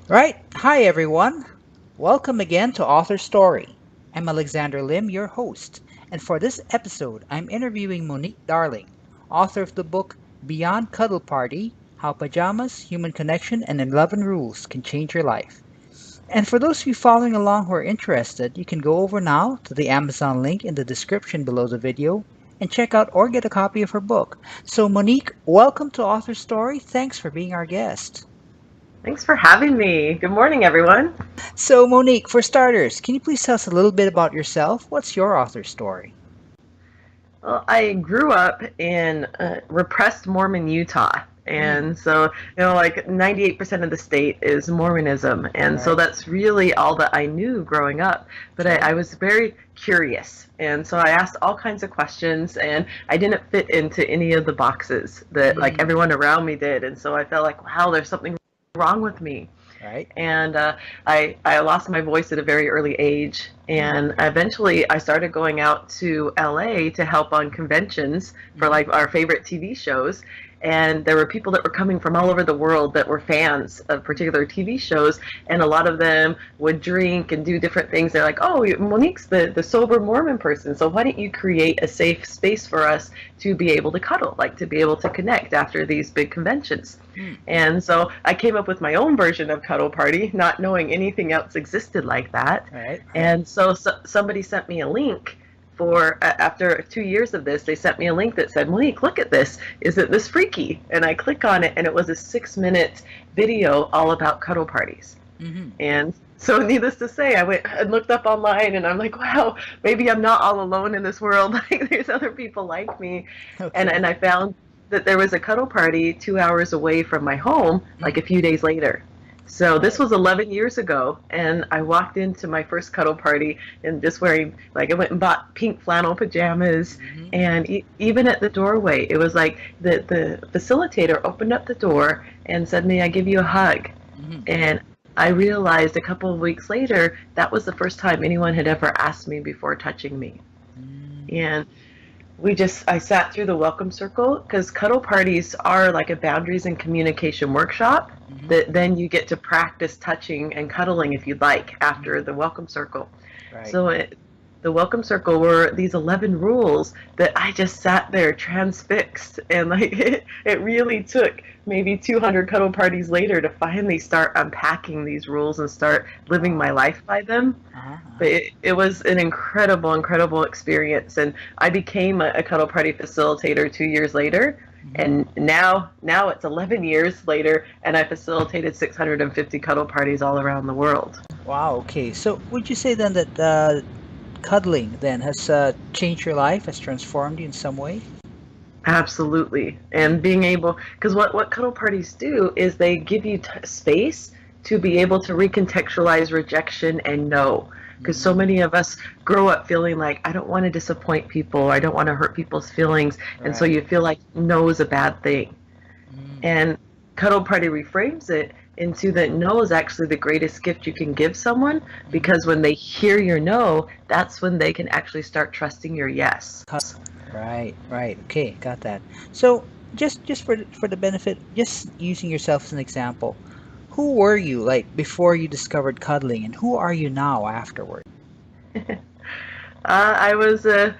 Right. Hi, everyone. Welcome again to AuthorStory. I'm Alexander Lim, your host. And for this episode, I'm interviewing Monique Darling, author of the book Beyond Cuddle Party: How Pajamas, Human Connection, and 11 Rules Can Change Your Life. And for those of you following along who are interested, you can go over now to the Amazon link in the description below the video and check out or get a copy of her book. So, Monique, welcome to AuthorStory. Thanks for being our guest. Thanks for having me. Good morning, everyone. So, Monique, for starters, can you please tell us a little bit about yourself? What's your author story? Well, I grew up in repressed Mormon Utah. Hmm. And so, like 98% of the state is Mormonism. And so Right. that's really all that I knew growing up. But I, Okay. I was very curious. And so I asked all kinds of questions, and I didn't fit into any of the boxes that like Mm. everyone around me did. And so I felt like, wow, there's something wrong with me. Right. And I lost my voice at a very early age, Mm. and eventually I started going out to LA to help on conventions for Hmm. like our favorite TV shows. And there were people that were coming from all over the world that were fans of particular TV shows, and a lot of them would drink and do different things. They're like, "Oh, Monique's the sober Mormon person, so why don't you create a safe space for us to be able to cuddle, like to be able to connect after these big conventions?" Mm. And so I came up with my own version of Cuddle Party, not knowing anything else existed like that. Right. Right. And so somebody sent me a link for, after 2 years of this, they sent me a link that said, Monique, look at this. Isn't this freaky? And I click on it, and it was a 6-minute video all about cuddle parties. Hmm. And so, needless to say, I went and looked up online, and I'm like, wow, maybe I'm not all alone in this world. Like, there's other people like me. And Okay. I found that there was a cuddle party 2 hours away from my home, like Mm. a few days later. So this Right. was 11 years ago, and I walked into my first cuddle party and just wearing, like, I went and bought pink flannel pajamas, Hmm. and even at the doorway, it was like the facilitator opened up the door and said, "May I give you a hug?" Hmm. And I realized a couple of weeks later that was the first time anyone had ever asked me before touching me. Mm. And I sat through the welcome circle because cuddle parties are like a boundaries and communication workshop Hmm. that then you get to practice touching and cuddling if you'd like after Hmm. the welcome circle. Right. So the welcome circle were these 11 rules that I just sat there transfixed, and like it really took maybe 200 cuddle parties later to finally start unpacking these rules and start living my Wow. life by them. Uh-huh. But Uh-huh. it was an incredible experience, and I became a cuddle party facilitator 2 years later, Hmm. and now it's 11 years later, and I facilitated 650 cuddle parties all around the world. Wow. Okay. So, would you say then that cuddling then has changed your life, has transformed you in some way? Absolutely. And being able, because what cuddle parties do is they give you space to be able to recontextualize rejection and no. Because so Mm. many of us grow up feeling like, I don't want to disappoint people, I don't want to hurt people's feelings. And so Right. you feel like no is a bad thing. Mm. And Cuddle Party reframes it into that no is actually the greatest gift you can give someone, Hmm. because when they hear your no, that's when they can actually start trusting your yes. Right, right. Okay, got that. So, just for the benefit, just using yourself as an example, who were you like before you discovered cuddling, and who are you now afterward? I was a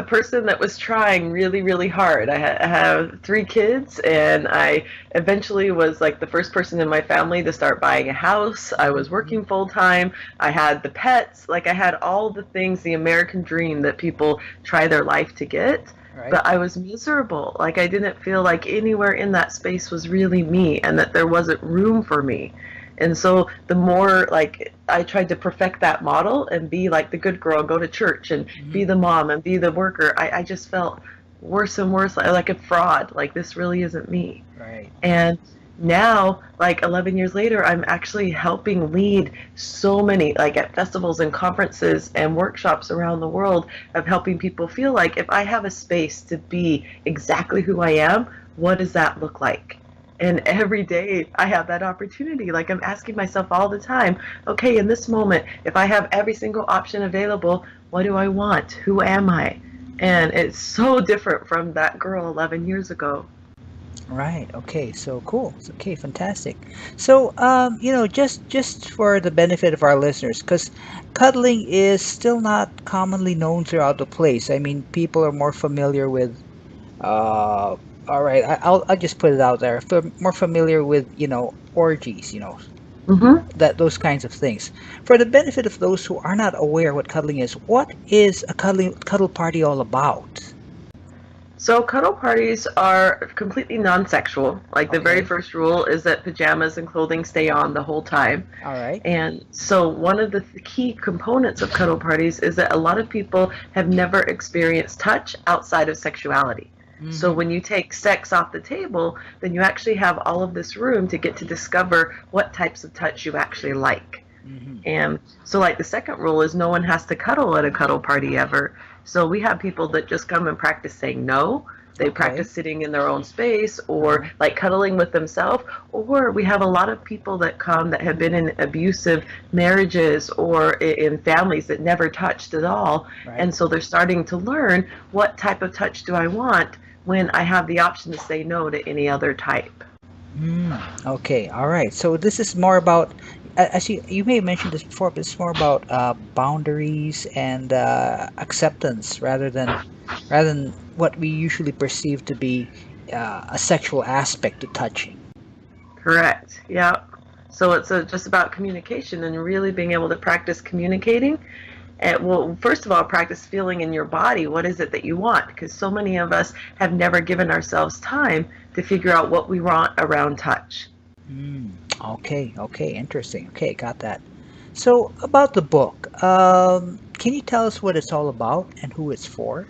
person that was trying really hard. I have 3 kids, and I eventually was like the first person in my family to start buying a house. I was Mm-hmm. working full time. I had the pets. Like, I had all the things, the American dream that people try their life to get. Right. But I was miserable. Like, I didn't feel like anywhere in that space was really me, and that there wasn't room for me. And so the more like I tried to perfect that model and be like the good girl, go to church and be Mm-hmm. the mom and be the worker, I just felt worse and worse, like a fraud. Like, this really isn't me. Right. And now, like 11 years later, I'm actually helping lead so many, like at festivals and conferences and workshops around the world, of helping people feel like, if I have a space to be exactly who I am, what does that look like? And every day I have that opportunity. Like, I'm asking myself all the time, okay, in this moment, if I have every single option available, what do I want? Who am I? And it's so different from that girl 11 years ago. Right. Okay. So cool. Okay. Fantastic. So, just for the benefit of our listeners, because cuddling is still not commonly known throughout the place. I mean, people are more familiar with. All right. I'll just put it out there. More familiar with orgies. Hmm. Those kinds of things. For the benefit of those who are not aware what cuddling is, what is a cuddle party all about? So cuddle parties are completely non-sexual. Like the very Okay. first rule is that pajamas and clothing stay on the whole time. All right. And so one of the key components of cuddle parties is that a lot of people have never experienced touch outside of sexuality. So Mm-hmm. when you take sex off the table, then you actually have all of this room to get to discover what types of touch you actually like. Mm-hmm. And so, like, the second rule is no one has to cuddle at a cuddle party ever. So, we have people that just come and practice saying no. They Okay. practice sitting in their own space or Uh-huh. like cuddling with themselves. Or we have a lot of people that come that have been in abusive marriages or in families that never touched at all. Right. And so they're starting to learn what type of touch do I want when I have the option to say no to any other type. Okay, all right. So this is more about, as you may have mentioned this before, but it's more about boundaries and acceptance rather than what we usually perceive to be a sexual aspect to touching. Correct. Yeah. So it's just about communication and really being able to practice communicating. And well, first of all, practice feeling in your body. What is it that you want? Because so many of us have never given ourselves time to figure out what we want around touch. Okay, okay, interesting. Okay, got that. So about the book, can you tell us what it's all about and who it's for?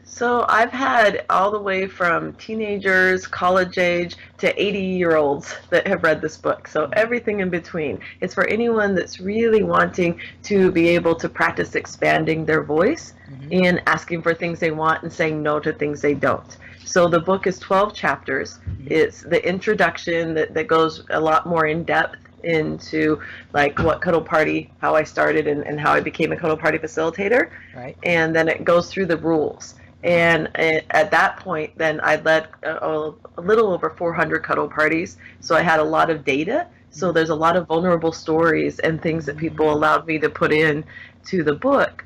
So I've had all the way from teenagers, college age, to 80-year-olds that have read this book. So Mhm. everything in between. It's for anyone that's really wanting to be able to practice expanding their voice Mhm. in asking for things they want and saying no to things they don't. So the book is 12 chapters. Mhm. It's the introduction that goes a lot more in depth into like what cuddle party, how I started and how I became a cuddle party facilitator. Right. And then it goes through the rules. Uh-huh. And at that point, then I led a little over 400 cuddle parties. So I had a lot of data. So Mhm. there's a lot of vulnerable stories and things that people Mm. allowed me to put in to the book.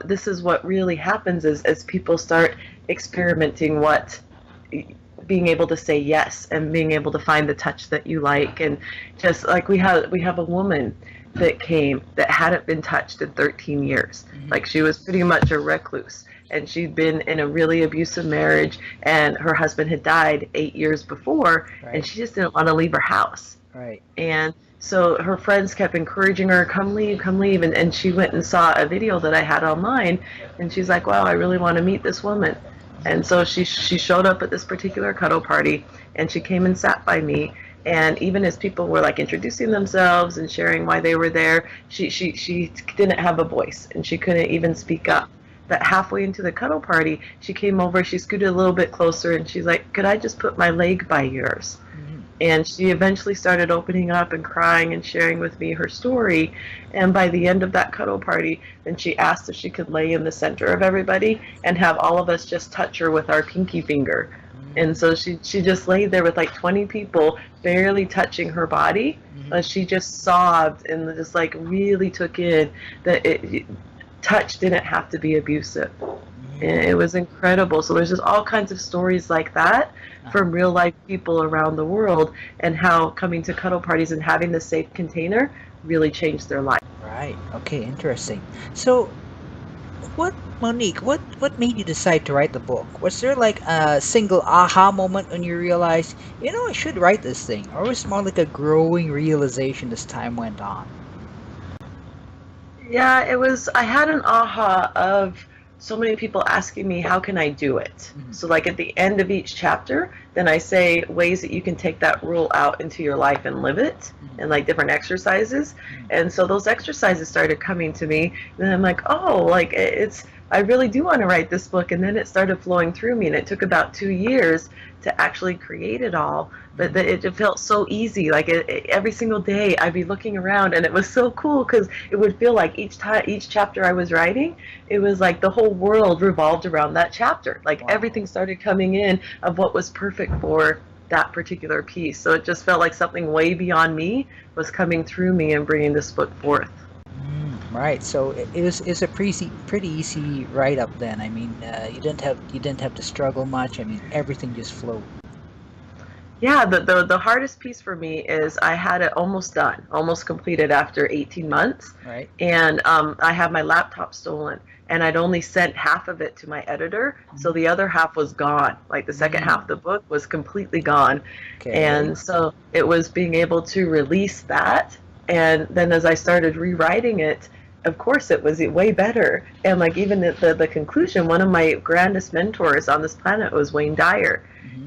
This is what really happens is as people start experimenting what being able to say yes and being able to find the touch that you like. And just like we have a woman that came that hadn't been touched in 13 years. Mhm. Like she was pretty much a recluse and she'd been in a really abusive marriage and her husband had died 8 years before and Right. she just didn't want to leave her house. Right. And so her friends kept encouraging her, come leave. And she went and saw a video that I had online. And she's like, wow, I really want to meet this woman. Mhm. And so she showed up at this particular cuddle party and she came and sat by me. And even as people were like introducing themselves and sharing why they were there, she didn't have a voice and she couldn't even speak up. But halfway into the cuddle party, she came over, she scooted a little bit closer, and she's like, could I just put my leg by yours? Mhm. And she eventually started opening up and crying and sharing with me her story. And by the end of that cuddle party, then she asked if she could lay in the center of everybody and have all of us just touch her with our pinky finger. And Mm. so she just laid there with like 20 people barely touching her body. Mhm. She just sobbed and just like really took in that touch didn't have to be abusive. And Mm. it was incredible. So there's just all kinds of stories like that Uh-huh. from real life people around the world and how coming to cuddle parties and having the safe container really changed their life. Right. Okay, interesting. So, Monique, what made you decide to write the book? Was there like a single aha moment when you realized, I should write this thing? Or was it more like a growing realization as time went on? Yeah, it was. I had an aha of so many people asking me, how can I do it? Mhm. So, like at the end of each chapter, then I say ways that you can take that rule out into your life and live it, Mhm. and like different exercises. Mhm. And so those exercises started coming to me, and I'm like, oh, like it's I really do want to write this book. And then it started flowing through me, and it took about 2 years to actually create it all. But it felt so easy. Like every single day, I'd be looking around, and it was so cool because it would feel like each chapter I was writing, it was like the whole world revolved around that chapter. Like everything started coming in of what was perfect for that particular piece. So it just felt like something way beyond me was coming through me and bringing this book forth. Right. So it's a pretty easy write up then. I mean, you didn't have to struggle much. I mean, everything just flowed. Yeah, the hardest piece for me is I had it almost done, almost completed after 18 months. Right. And I had my laptop stolen, and I'd only sent half of it to my editor, so the other half was gone. Like the second half of the book was completely gone. Okay. And so it was being able to release that. And then as I started rewriting it, of course it was way better. And like even the conclusion, one of my grandest mentors on this planet was Wayne Dyer.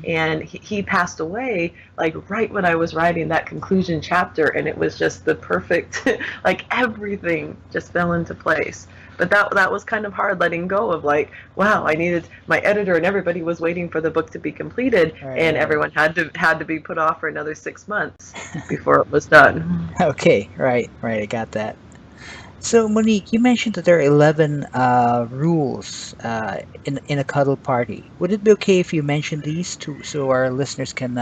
And he passed away like right when I was writing that conclusion chapter, and it was just the perfect, like everything just fell into place. But that was kind of hard letting go of like, wow, I needed my editor, and everybody was waiting for the book to be completed, and everyone had to be put off for another 6 months before it was done. Okay. Right. Right. I got that. So, Monique, you mentioned that there are 11 rules in a cuddle party. Would it be okay if you mentioned these so our listeners can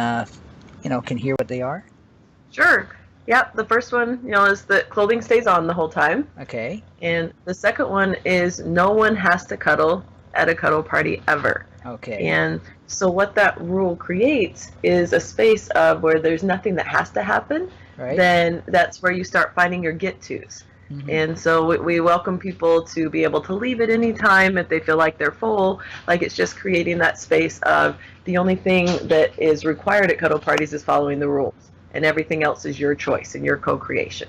hear what they are? Sure. Yep. The first one, is that clothing stays on the whole time. Okay. And the second one is no one has to cuddle at a cuddle party ever. Okay. And so what that rule creates is a space of where there's nothing that has to happen. Right. Then that's where you start finding your get-tos. And so we welcome people to be able to leave at any time if they feel like they're full. Like it's just creating that space of the only thing that is required at cuddle parties is following the rules, and everything else is your choice and your co-creation.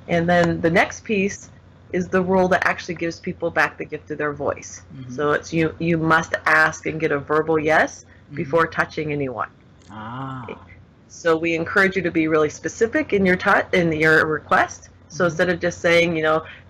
And then the next piece is the rule that actually gives people back the gift of their voice. So it's you must ask and get a verbal yes before touching anyone. So we encourage you to be really specific in your request. So instead of just saying,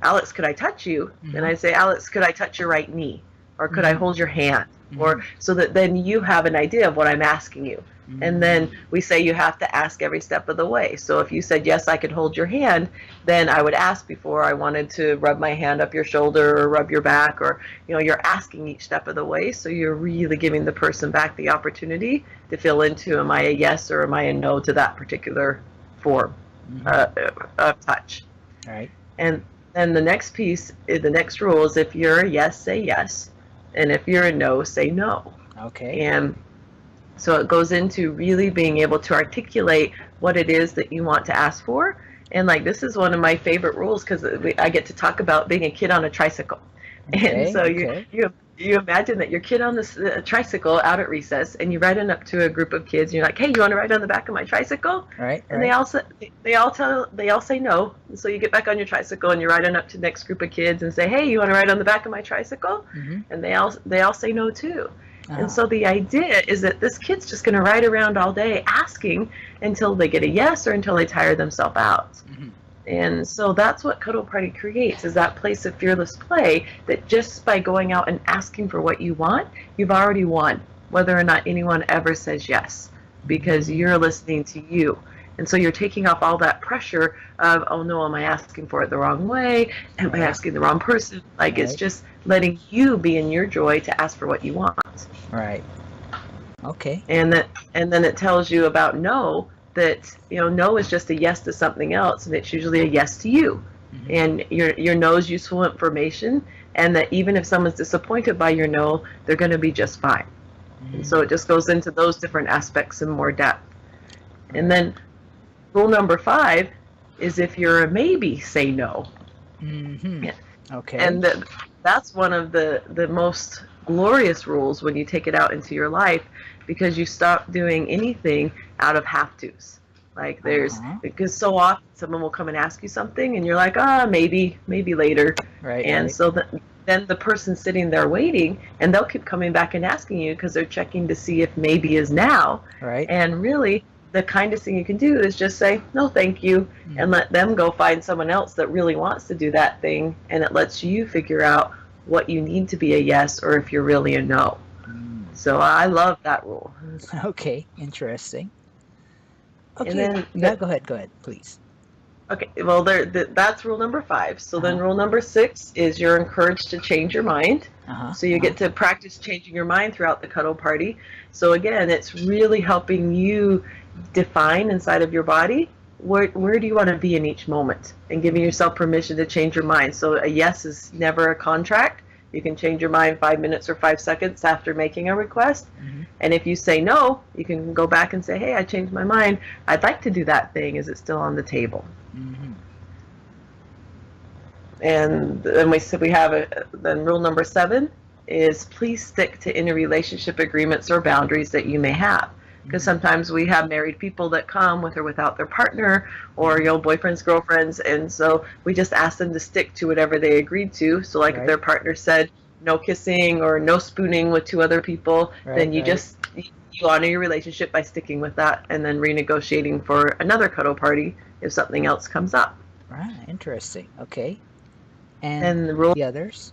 Alex, could I touch you? Then I say, Alex, could I touch your right knee? Or could I hold your hand? Or so that then you have an idea of what I'm asking you. And then we say you have to ask every step of the way. So if you said, yes, I could hold your hand, then I would ask before I wanted to rub my hand up your shoulder or rub your back, or, you're asking each step of the way. So you're really giving the person back the opportunity to feel into, am I a yes or am I a no to that particular form of touch. All right. And then the next piece, the next rule is if you're a yes, say yes. And if you're a no, say no. Okay. And so it goes into really being able to articulate what it is that you want to ask for. And like this is one of my favorite rules because I get to talk about being a kid on a tricycle. Okay, and so you imagine that your kid on this tricycle out at recess, and you ride up to a group of kids, and you're like, "Hey, you want to ride on the back of my tricycle?" Right. And they all say no. And so you get back on your tricycle and you're riding up to the next group of kids and say, "Hey, you want to ride on the back of my tricycle?" And they all say no too. And so the idea is that this kid's just going to ride around all day asking until they get a yes or until they tire themselves out. And so that's what Cuddle Party creates, is that place of fearless play, that just by going out and asking for what you want, you've already won, whether or not anyone ever says yes, because you're listening to you. And so you're taking off all that pressure of, oh no, am I asking for it the wrong way? Am I asking the wrong person? Like it's just letting you be in your joy to ask for what you want. Right. Okay. And then it tells you about no, that no is just a yes to something else, and it's usually a yes to you. And your no is useful information, and that even if someone's disappointed by your no, they're going to be just fine. And so it just goes into those different aspects in more depth. And then rule number 5 is if you're a maybe, say no. Okay. And that's one of the most glorious rules when you take it out into your life, because you stop doing anything out of have-tos. Like because so often someone will come and ask you something and you're like, maybe later. Right. And so then the person sitting there waiting, and they'll keep coming back and asking you because they're checking to see if maybe is now. Right. And really, the kindest thing you can do is just say, no, thank you, and let them go find someone else that really wants to do that thing, and it lets you figure out what you need to be a yes or if you're really a no. Mm. So I love that rule. Okay, interesting. And Okay, then yeah, go ahead, please. okay, well, that's rule number 5. So then Uh-huh. rule number 6 is you're encouraged to change your mind. Uh-huh. So you Uh-huh. get to practice changing your mind throughout the cuddle party. So again, it's really helping you define inside of your body where do you want to be in each moment and giving Mhm. yourself permission to change your mind. So a yes is never a contract. You can change your mind 5 minutes or 5 seconds after making a request. Mhm. And if you say no, you can go back and say, hey, I changed my mind. I'd like to do that thing. Is it still on the table? Mhm. And then we have then rule number 7 is please stick to any relationship agreements or boundaries that you may have, because Mhm. sometimes we have married people that come with or without their partner or Mhm. boyfriends, girlfriends, and so we just ask them to stick to whatever they agreed to. So like if Right. their partner said no kissing or no spooning with 2 other people, Right. then Right. you honor your relationship by sticking with that and then renegotiating for another cuddle party if something else comes up. Ah, interesting. Okay. And And the others?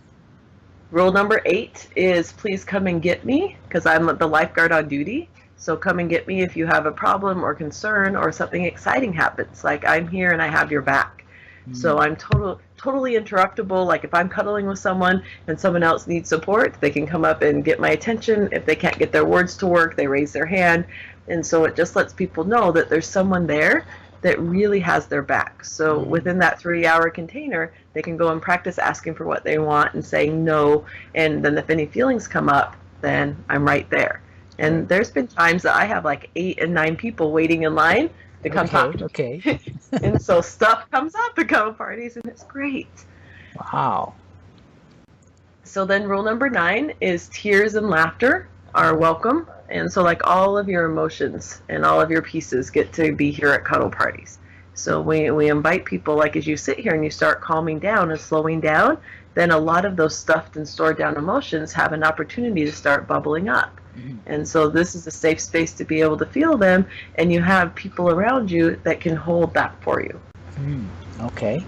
rule number 8 is please come and get me because I'm the lifeguard on duty. So come and get me if you have a problem or concern or something exciting happens. Like I'm here and I have your back. So Mm. I'm totally interruptible. Like if I'm cuddling with someone and someone else needs support, they can come up and get my attention. If they can't get their words to work, they raise their hand. And so it just lets people know that there's someone there that really has their back. So Mhm. within that 3 hour container, they can go and practice asking for what they want and saying no. And then if any feelings come up, then I'm right there. Right. And there's been times that I have like 8 and 9 people waiting in line to come talk Okay. to Okay. me. And so stuff comes up at cuddle parties and it's great. Wow. So then rule number 9 is tears and laughter are Mhm. welcome. And so like all of your emotions and all of your pieces get to be here at cuddle parties. So we invite people, like as you sit here and you start calming down and slowing down, then a lot of those stuffed and stored down emotions have an opportunity to start bubbling up. Mhm. And so this is a safe space to be able to feel them, and you have people around you that can hold that for you. Mm. Okay.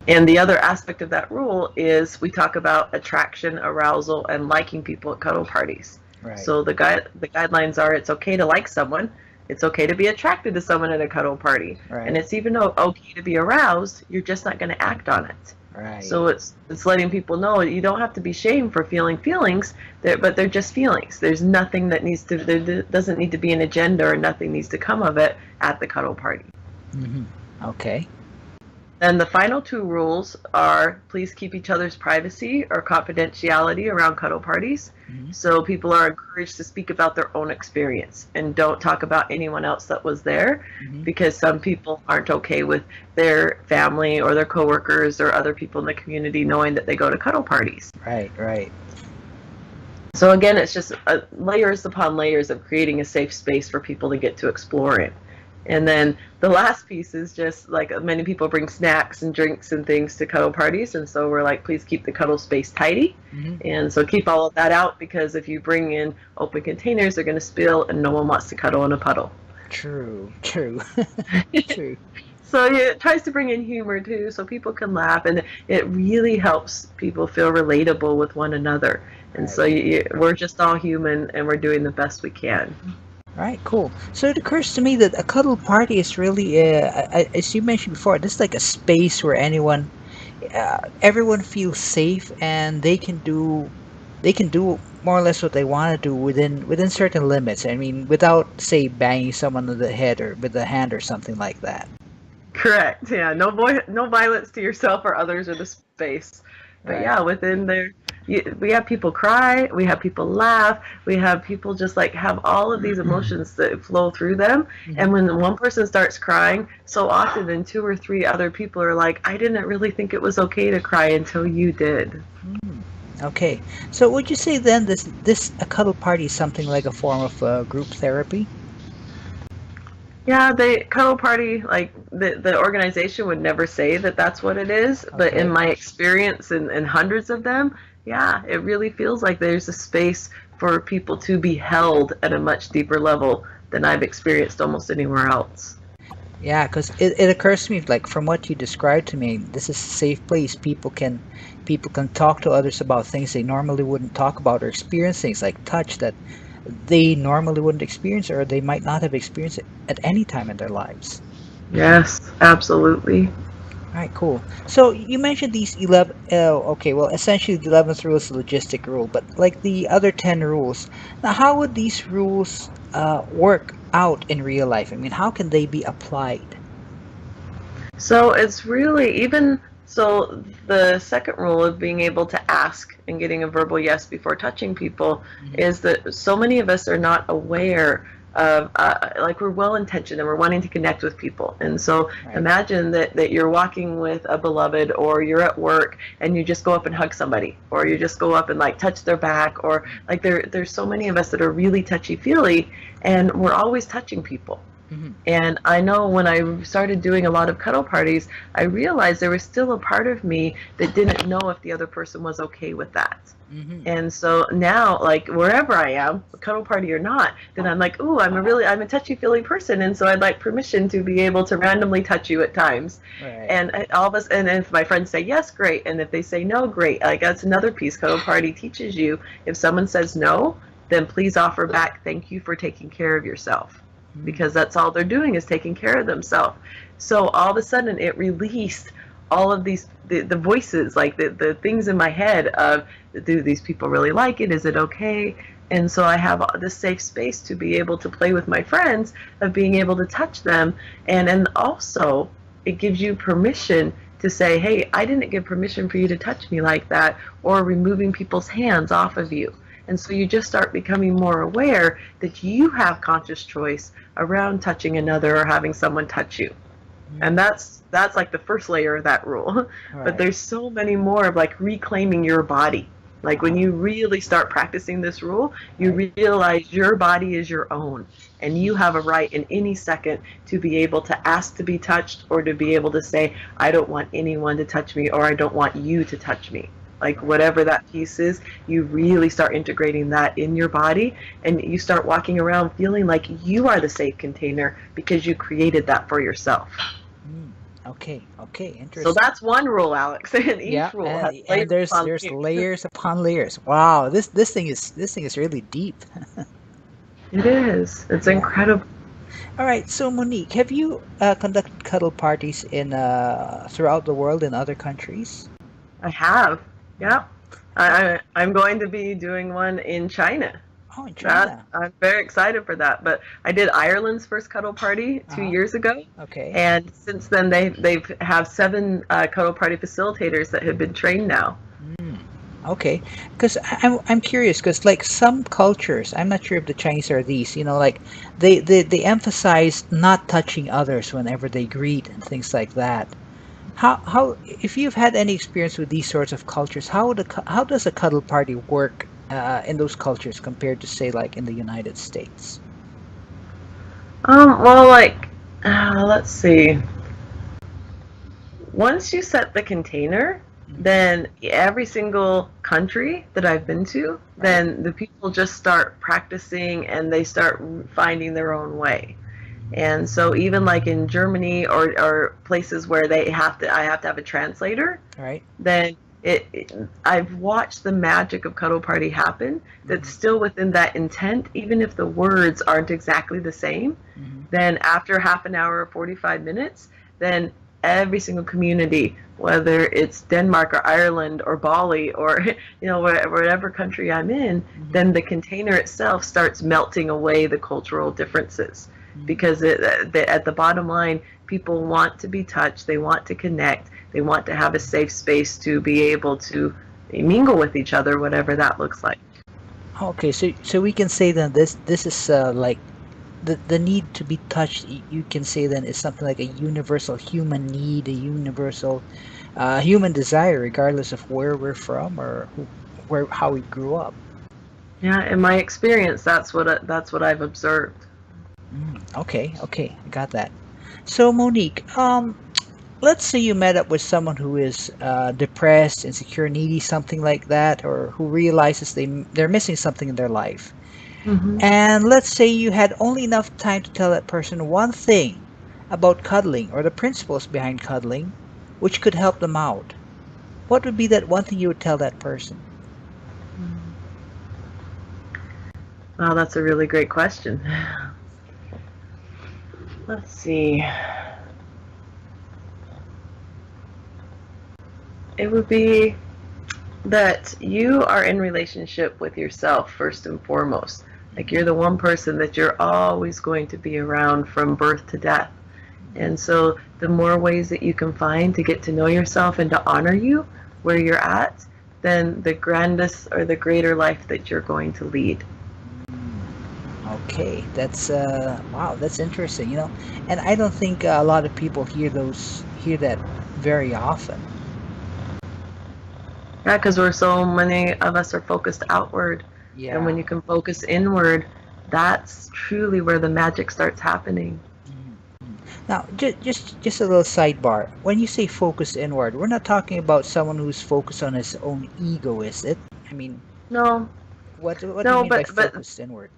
And the other aspect of that rule is we talk about attraction, arousal, and liking people at cuddle parties. Right. So the guidelines are it's okay to like someone, it's okay to be attracted to someone at a cuddle party, and Right. it's even okay to be aroused. You're just not going to act on it. Right. So it's letting people know you don't have to be shamed for feeling feelings, but they're just feelings. There's nothing that needs to there doesn't need to be an agenda or nothing needs to come of it at the cuddle party. Mhm. Okay. And the final 2 rules are please keep each other's privacy or confidentiality around cuddle parties. Mhm. So people are encouraged to speak about their own experience and don't talk about anyone else that was there, Mhm. because some people aren't okay with their family or their coworkers or other people in the community knowing that they go to cuddle parties. Right. Right. So again, it's just layers upon layers of creating a safe space for people to get to explore in. And then the last piece is just like many people bring snacks and drinks and things to cuddle parties. And so we're like, please keep the cuddle space tidy. Mhm. And so keep all of that out, because if you bring in open containers, they're going to spill and no one wants to cuddle in a puddle. True. True. True. So it tries to bring in humor too, so people can laugh, and it really helps people feel relatable with one another. And Right. so we're just all human, and we're doing the best we can. Right, cool. So it occurs to me that a cuddle party is really, as you mentioned before, this is like a space where everyone feels safe and they can do more or less what they want to do within certain limits. I mean, without say banging someone on the head or with a hand or something like that. Correct. Yeah. No violence to yourself or others or the space. But Right. yeah, within there, we have people cry, we have people laugh, we have people just like have all of these emotions that flow through them. Hmm. And when one person starts crying, so often then 2 or 3 other people are like, I didn't really think it was okay to cry until you did. Mm. Okay. So would you say then this a cuddle party is something like a form of group therapy? Yeah, the cuddle party, like the organization would never say that that's what it is, but in Okay. my experience and hundreds of them, yeah, it really feels like there's a space for people to be held at a much deeper level than I've experienced almost anywhere else. Yeah, because it occurs to me, like from what you described to me, this is a safe place. People can talk to others about things they normally wouldn't talk about, or experience things like touch that they normally wouldn't experience, or they might not have experienced it at any time in their lives. Yes, absolutely. All right, cool. So you mentioned these 11. Oh, okay, well, essentially the 11th rule is the logistic rule, but like the other 10 rules, now how would these rules work out in real life? I mean, how can they be applied? So it's really even so the second rule of being able to ask and getting a verbal yes before touching people Hmm. is that so many of us are not aware of like we're well intentioned and we're wanting to connect with people. And so Right. imagine that you're walking with a beloved or you're at work and you just go up and hug somebody or you just go up and like touch their back or like there's so many of us that are really touchy feely and we're always touching people. Mm-hmm. And I know when I started doing a lot of cuddle parties, I realized there was still a part of me that didn't know if the other person was okay with that. Mm-hmm. And so now, like wherever I am, cuddle party or not, then I'm like, ooh, I'm a touchy feely person, and so I'd like permission to be able to randomly touch you at times. Right. And all of us, and if my friends say yes, great, and if they say no, great. Like that's another piece. Cuddle party teaches you if someone says no, then please offer back, thank you for taking care of yourself, Mm. because that's all they're doing is taking care of themselves. So all of a sudden it released all of these the voices, like the things in my head of, do these people really like it, is it okay? And so I have this safe space to be able to play with my friends, of being able to touch them. And also it gives you permission to say, hey, I didn't give permission for you to touch me like that, or removing people's hands off of you. And so you just start becoming more aware that you have conscious choice around touching another or having someone touch you. And Mm. that's like the first layer of that rule. But Right. there's so many more of like reclaiming your body. Like when Uh-huh. you really start practicing this rule, you Right. realize your body is your own, and you Mm. have a right in any second to be able to ask to be touched, or to be able to say, I don't want anyone to touch me, or I don't want you to touch me. Like Right. whatever that piece is, you really start integrating that in your body, and you start walking around feeling like you are the safe container because you created that for yourself. Mm. Okay. Okay. So Interesting. that's one rule, Alex, and Yeah, each rule has and layers upon there's layers. layers upon layers. Wow, this thing is really deep. It is. It's Yeah. incredible. All right. So Monique, have you conducted cuddle parties in throughout the world in other countries? I have. Mm. Yep. Oh, I'm going to be doing one in China. oh, in That China. I'm very excited for that. But I did Ireland's first cuddle party two Uh-huh. years ago, Okay. and since then they've have seven cuddle party facilitators that have been trained now. Mm. Okay. Because I'm curious because like some cultures, I'm not sure if the Chinese are these, like they emphasize not touching others whenever they greet and things like that. How if you've had any experience with these sorts of cultures, how does a cuddle party work in those cultures compared to say like in the United States? Well, like, let's see. Once you set the container, Hmm. then every single country that I've been to, Right? then the people just start practicing and they start finding their own way. And so even like in Germany, or places where I have to have a translator, Right? then I've watched the magic of cuddle party happen, that's Hmm. still within that intent, even if the words aren't exactly the same. Hmm. Then after half an hour or 45 minutes, then every single community, whether it's Denmark or Ireland or Bali or whatever country I'm in, Hmm. then the container itself starts melting away the cultural differences, Hmm. because at the bottom line, people want to be touched, they want to connect, they want to have a safe space to be able to mingle with each other, whatever that looks like. Okay, so we can say then this is like the need to be touched. You can say then is something like a universal human need, a universal human desire, regardless of where we're from or where how we grew up. Yeah, in my experience, that's what I've observed. Mm, okay, okay, I got that. So Monique, let's say you met up with someone who is depressed, insecure, needy, something like that, or who realizes they're missing something in their life. Hmm. And let's say you had only enough time to tell that person one thing, about cuddling or the principles behind cuddling, which could help them out, what would be that one thing you would tell that person? Wow, that's a really great question. Let's see. It would be that you are in relationship with yourself first and foremost. Like you're the one person that you're always going to be around from birth to death. And so the more ways that you can find to get to know yourself and to honor you where you're at, then the grandest or the greater life that you're going to lead. Okay, that's wow, that's interesting, and I don't think a lot of people hear that very often. Yeah, because we're so many of us are focused outward. And when Yeah. you can focus inward, that's truly where the magic starts happening. Mhm, mhm. Now, just a little sidebar. When you say focus inward, we're not talking about someone who's focused on his own ego, is it? I mean, No, what do you no, mean by but focused inward?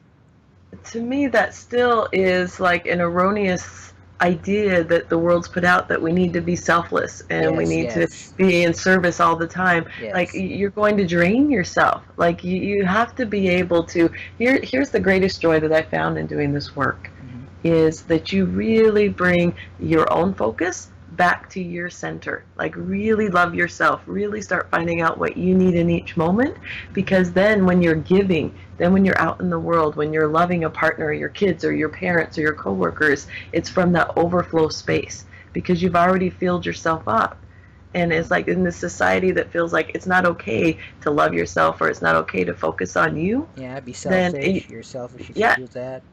to me, that still is like an erroneous idea that the world's put out that we need to be selfless and we Yes, need to yes, be in service all the time. Like yes. you're going to drain yourself. Like you have to be able to. Here's the greatest joy that I found in doing this work Hmm. is that you really bring your own focus back to your center. Like, really love yourself, really start finding out what you need in each moment. Because then, when you're giving, then when you're out in the world, when you're loving a partner, or your kids, or your parents, or your coworkers, it's from that overflow space because you've already filled yourself up. And it's like in this society that feels like it's not okay to love yourself or it's not okay to focus on you, Yeah, be then selfish. You're selfish if you yeah, do that.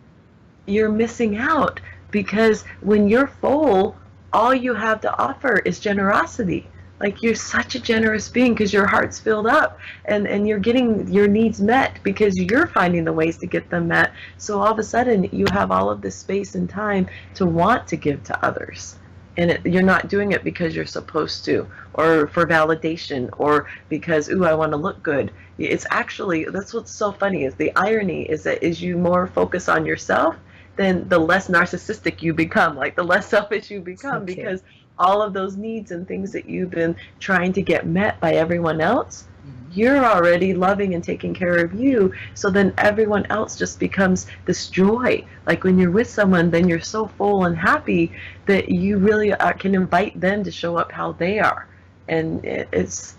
you're missing out because when you're full, all you have to offer is generosity. Like you're such a generous being because your heart's filled up and you're getting your needs met because you're finding the ways to get them met. So all of a sudden you have all of this space and time to want to give to others. And you're not doing it because you're supposed to or for validation or because, ooh, I want to look good. It's actually, that's what's so funny is the irony is that as you more focus on yourself, then the less narcissistic you become, like the less selfish you become, Okay. because all of those needs and things that you've been trying to get met by everyone else, Hmm. you're already loving and taking care of you. So then everyone else just becomes this joy. Like when you're with someone, then you're so full and happy that you really can invite them to show up how they are. And it's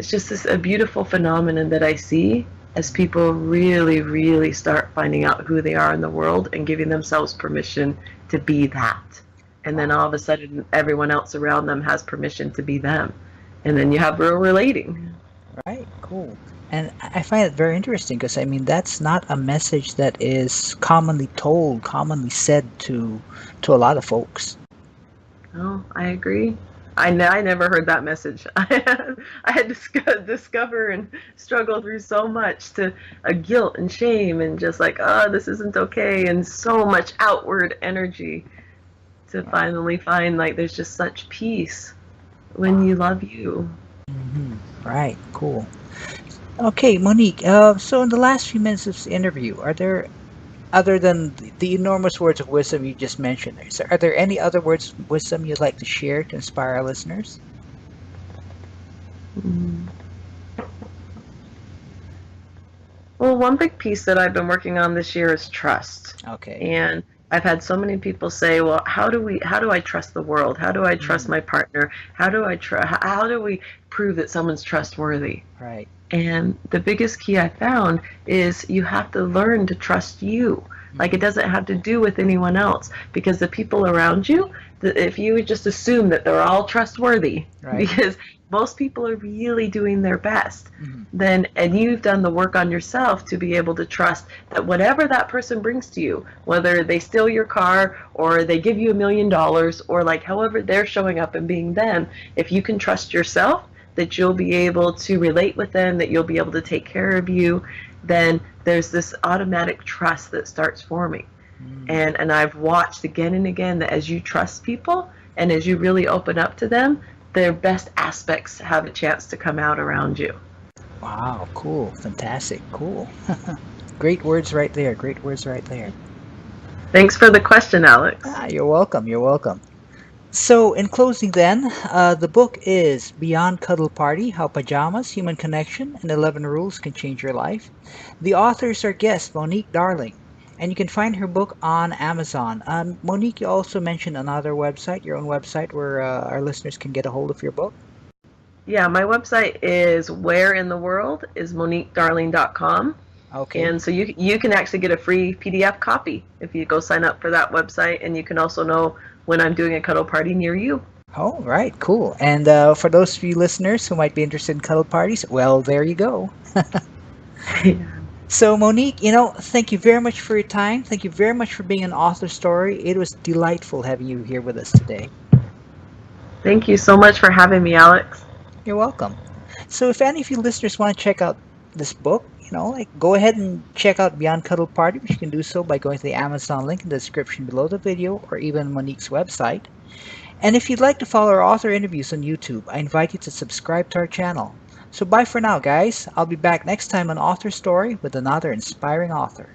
just a beautiful phenomenon that I see as people really, really start finding out who they are in the world and giving themselves permission to be that. And then Wow. all of a sudden, everyone else around them has permission to be them. And then you have real relating. Right. Cool. And I find it very interesting because I mean that's not a message that is commonly told, commonly said to a lot of folks. Oh, I agree. I never heard that message. I had to discover and struggle through so much to guilt and shame and just like, oh, this isn't okay, and so much outward energy to Yeah. finally find like there's just such peace when Wow. you love you. Right. Cool. Okay, Monique. So in the last few minutes of this interview, are there other than the enormous words of wisdom you just mentioned, are there any other words of wisdom you'd like to share to inspire our listeners? Mm. Well, one big piece that I've been working on this year is trust. Okay. And I've had so many people say, "Well, how do I trust the world? How do I trust Mm, my partner? How do we prove that someone's trustworthy?" right. And the biggest key I found is you have to learn to trust you. Like it Hmm. doesn't have to do with anyone else because the people around you, if you would just assume that they're all trustworthy, Right. because most people are really doing their best, Hmm. then and you've done the work on yourself to be able to trust that whatever that person brings to you, whether they steal your car or they give you $1 million or like however they're showing up and being them, if you can trust yourself that you'll be able to relate with them, that you'll be able to take care of you, then there's this automatic trust that starts forming. Mm. And I've watched again and again that as you trust people and as you really open up to them, their best aspects have a chance to come out around you. Wow. Cool. Fantastic. Cool. Great words right there. Great words right there. Thanks for the question, Alex. You're welcome. You're welcome. So, in closing, then, the book is Beyond Cuddle Party: How Pajamas, Human Connection, and 11 Rules Can Change Your Life. The authors are guest Monique Darling, and you can find her book on Amazon. Monique, you also mentioned another website, your own website, where our listeners can get a hold of your book. Yeah, my website is whereintheworldismoniquedarling.com. Okay. And so you can actually get a free PDF copy if you go sign up for that website, and you can also know when I'm doing a cuddle party near you. Oh, right, cool. And for those of you listeners who might be interested in cuddle parties, well, there you go. So, Monique, thank you very much for your time. Thank you very much for being an author story. It was delightful having you here with us today. Thank you so much for having me, Alex. You're welcome. So, if any of you listeners want to check out this book, go ahead and check out Beyond Cuddle Party, which you can do so by going to the Amazon link in the description below the video or even Monique's website. And if you'd like to follow our author interviews on YouTube, I invite you to subscribe to our channel. So bye for now, guys. I'll be back next time on Author Story with another inspiring author.